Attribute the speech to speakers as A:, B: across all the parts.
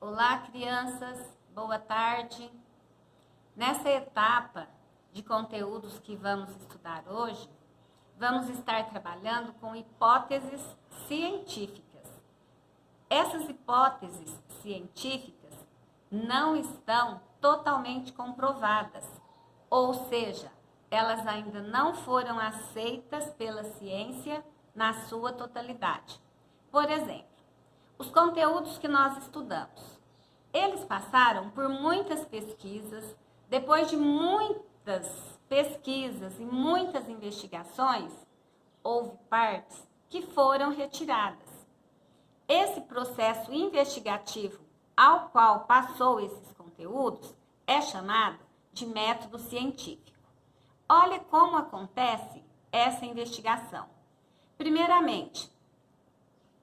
A: Olá, crianças, boa tarde. Nessa etapa de conteúdos que vamos estudar hoje, vamos estar trabalhando com hipóteses científicas. Essas hipóteses científicas não estão totalmente comprovadas, ou seja, elas ainda não foram aceitas pela ciência na sua totalidade. Por exemplo, os conteúdos que nós estudamos. Eles passaram por muitas pesquisas, depois de muitas pesquisas e muitas investigações, houve partes que foram retiradas. Esse processo investigativo ao qual passou esses conteúdos é chamado de método científico. Olha como acontece essa investigação. Primeiramente,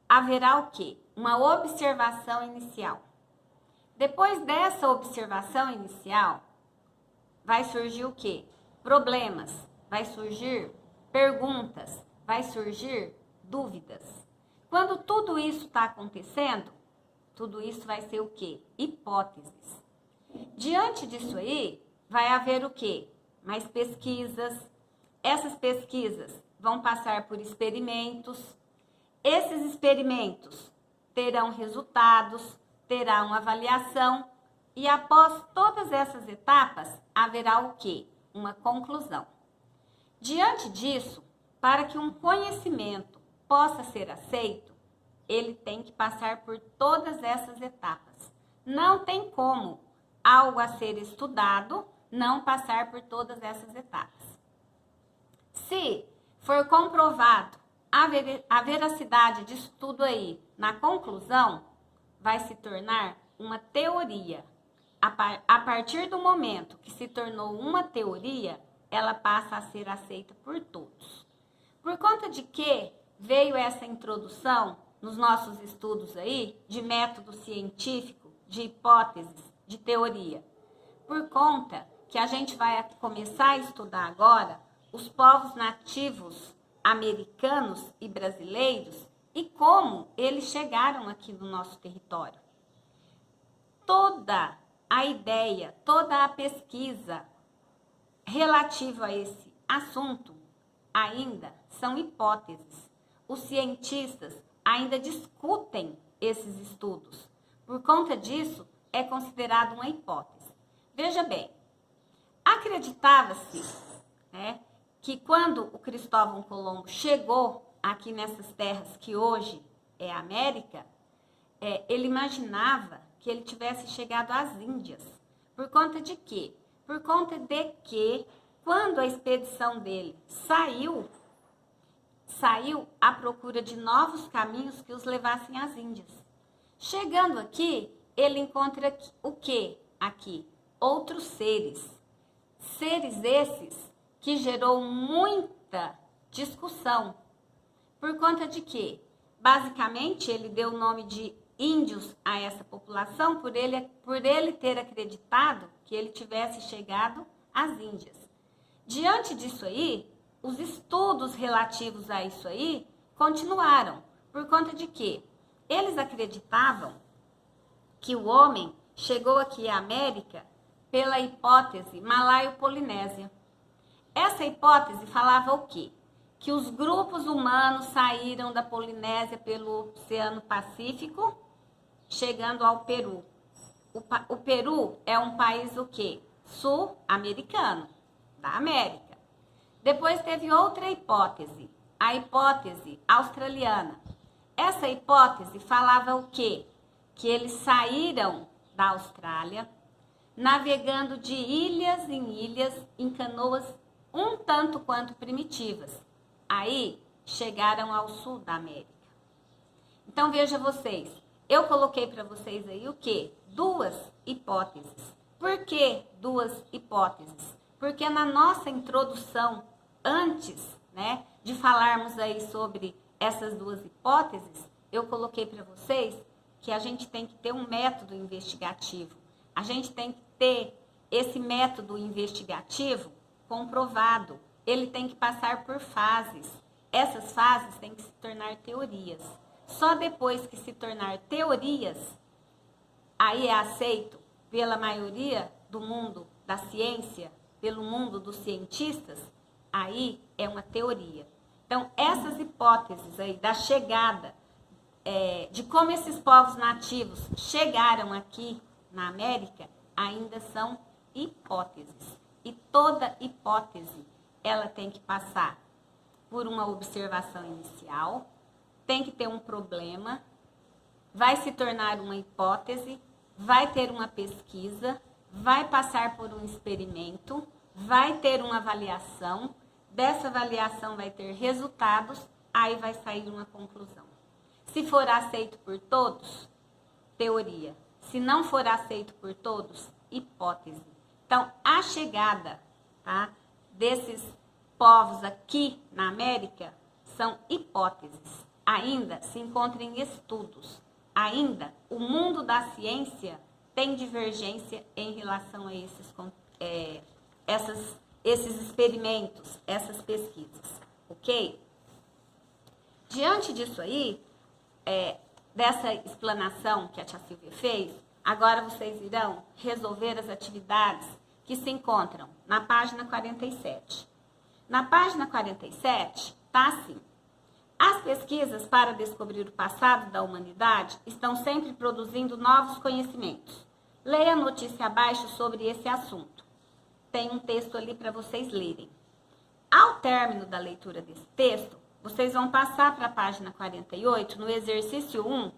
A: haverá o quê? Uma observação inicial. Depois dessa observação inicial, vai surgir o quê? Problemas, vai surgir perguntas, vai surgir dúvidas. Quando tudo isso está acontecendo, tudo isso vai ser o quê? Hipóteses. Diante disso aí, vai haver o quê? Mais pesquisas. Essas pesquisas vão passar por experimentos. Esses experimentos terão resultados, terá uma avaliação e após todas essas etapas haverá o quê? Uma conclusão. Diante disso, para que um conhecimento possa ser aceito, ele tem que passar por todas essas etapas. Não tem como algo a ser estudado não passar por todas essas etapas. Se for comprovado a veracidade disso tudo aí na conclusão, vai se tornar uma teoria. A partir do momento que se tornou uma teoria, ela passa a ser aceita por todos. Por conta de que veio essa introdução nos nossos estudos aí de método científico, de hipóteses, de teoria? Por conta que a gente vai começar a estudar agora os povos nativos americanos e brasileiros e como eles chegaram aqui no nosso território. Toda a ideia, toda a pesquisa relativa a esse assunto ainda são hipóteses. Os cientistas ainda discutem esses estudos. Por conta disso, é considerado uma hipótese. Veja bem, acreditava-se, né, que quando o Cristóvão Colombo chegou aqui nessas terras que hoje é a América, ele imaginava que ele tivesse chegado às Índias. Por conta de quê? Por conta de que, quando a expedição dele saiu à procura de novos caminhos que os levassem às Índias. Chegando aqui, ele encontra o quê? Aqui, outros seres. Seres esses que gerou muita discussão. Por conta de quê? Basicamente, ele deu o nome de índios a essa população por ele ter acreditado que ele tivesse chegado às Índias. Diante disso aí, os estudos relativos a isso aí continuaram. Por conta de quê? Eles acreditavam que o homem chegou aqui à América pela hipótese malaio-polinésia. Essa hipótese falava o quê? Que os grupos humanos saíram da Polinésia pelo Oceano Pacífico, chegando ao Peru. O Peru é um país o quê? Sul-americano, da América. Depois teve outra hipótese, a hipótese australiana. Essa hipótese falava o quê? Que eles saíram da Austrália, navegando de ilhas em ilhas em canoas um tanto quanto primitivas. Aí chegaram ao sul da América. Então veja vocês, eu coloquei para vocês aí o quê? Duas hipóteses. Por que duas hipóteses? Porque na nossa introdução, antes, né, de falarmos aí sobre essas duas hipóteses, eu coloquei para vocês que a gente tem que ter um método investigativo. A gente tem que ter esse método investigativo comprovado. Ele tem que passar por fases. Essas fases têm que se tornar teorias. Só depois que se tornar teorias, aí é aceito pela maioria do mundo da ciência, pelo mundo dos cientistas, aí é uma teoria. Então, essas hipóteses aí da chegada, de como esses povos nativos chegaram aqui na América, ainda são hipóteses. E toda hipótese, ela tem que passar por uma observação inicial, tem que ter um problema, vai se tornar uma hipótese, vai ter uma pesquisa, vai passar por um experimento, vai ter uma avaliação, dessa avaliação vai ter resultados, aí vai sair uma conclusão. Se for aceito por todos, teoria. Se não for aceito por todos, hipótese. Então, a chegada, tá, desses povos aqui na América são hipóteses. Ainda se encontram em estudos. Ainda o mundo da ciência tem divergência em relação a esses experimentos, essas pesquisas, ok? Diante disso aí, dessa explanação que a tia Silvia fez, agora vocês irão resolver as atividades que se encontram na página 47. Na página 47, tá assim. As pesquisas para descobrir o passado da humanidade estão sempre produzindo novos conhecimentos. Leia a notícia abaixo sobre esse assunto. Tem um texto ali para vocês lerem. Ao término da leitura desse texto, vocês vão passar para a página 48, no exercício 1,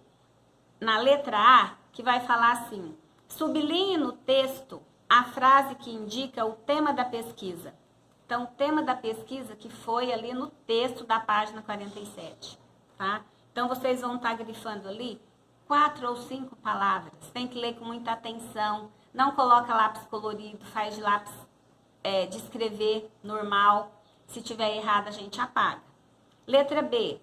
A: na letra A, que vai falar assim: sublinhe no texto a frase que indica o tema da pesquisa. Então, o tema da pesquisa que foi ali no texto da página 47, tá? Então, vocês vão estar grifando ali 4 ou 5 palavras. Tem que ler com muita atenção. Não coloca lápis colorido, faz de lápis de escrever normal. Se tiver errado, a gente apaga. Letra B.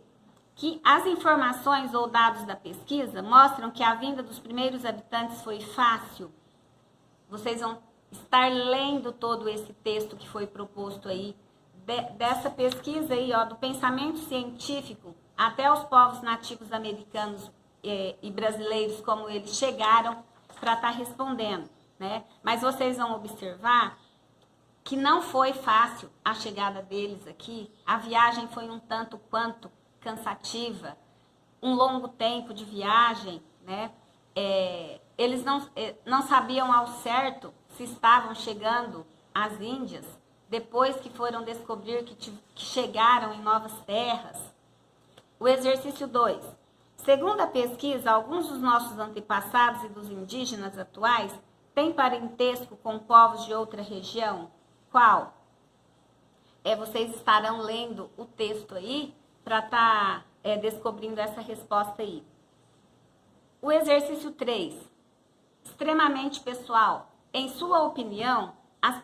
A: Que as informações ou dados da pesquisa mostram que a vinda dos primeiros habitantes foi fácil. Vocês vão estar lendo todo esse texto que foi proposto aí, dessa pesquisa aí, ó, do pensamento científico até os povos nativos americanos e brasileiros, como eles chegaram para estar respondendo, né? Mas vocês vão observar que não foi fácil a chegada deles aqui, a viagem foi um tanto quanto cansativa, um longo tempo de viagem, né? Eles não sabiam ao certo se estavam chegando às Índias, depois que foram descobrir que chegaram em novas terras. O exercício 2. Segundo a pesquisa, alguns dos nossos antepassados e dos indígenas atuais têm parentesco com povos de outra região. Qual? Vocês estarão lendo o texto aí para estar descobrindo essa resposta aí. O exercício 3. Extremamente pessoal. Em sua opinião, as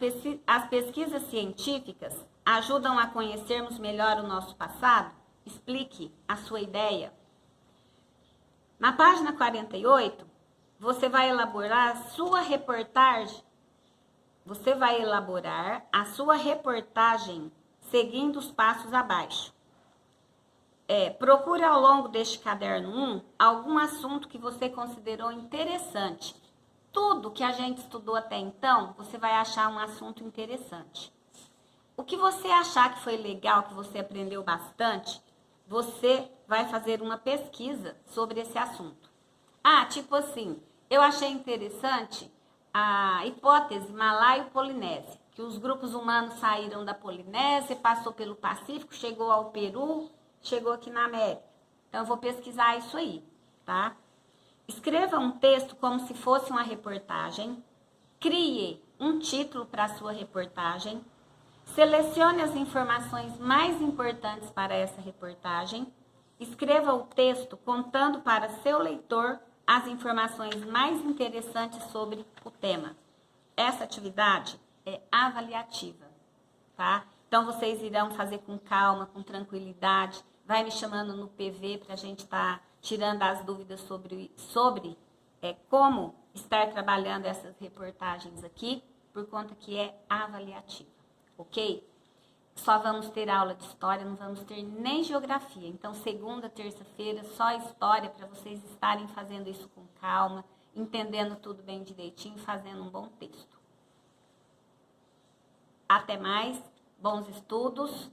A: pesquisas científicas ajudam a conhecermos melhor o nosso passado? Explique a sua ideia. Na página 48, você vai elaborar a sua reportagem. Você vai elaborar a sua reportagem seguindo os passos abaixo. Procure ao longo deste caderno 1 algum assunto que você considerou interessante. Tudo que a gente estudou até então, você vai achar um assunto interessante. O que você achar que foi legal, que você aprendeu bastante, você vai fazer uma pesquisa sobre esse assunto. Tipo assim, eu achei interessante a hipótese malaio-polinésia, que os grupos humanos saíram da Polinésia, passou pelo Pacífico, chegou ao Peru, chegou aqui na América. Então, eu vou pesquisar isso aí, tá? Escreva um texto como se fosse uma reportagem. Crie um título para a sua reportagem. Selecione as informações mais importantes para essa reportagem. Escreva o texto contando para seu leitor as informações mais interessantes sobre o tema. Essa atividade é avaliativa, tá? Então, vocês irão fazer com calma, com tranquilidade. Vai me chamando no PV para a gente estar tirando as dúvidas sobre como estar trabalhando essas reportagens aqui, por conta que é avaliativa, ok? Só vamos ter aula de história, não vamos ter nem geografia. Então, segunda, terça-feira, só história, para vocês estarem fazendo isso com calma, entendendo tudo bem direitinho, fazendo um bom texto. Até mais, bons estudos.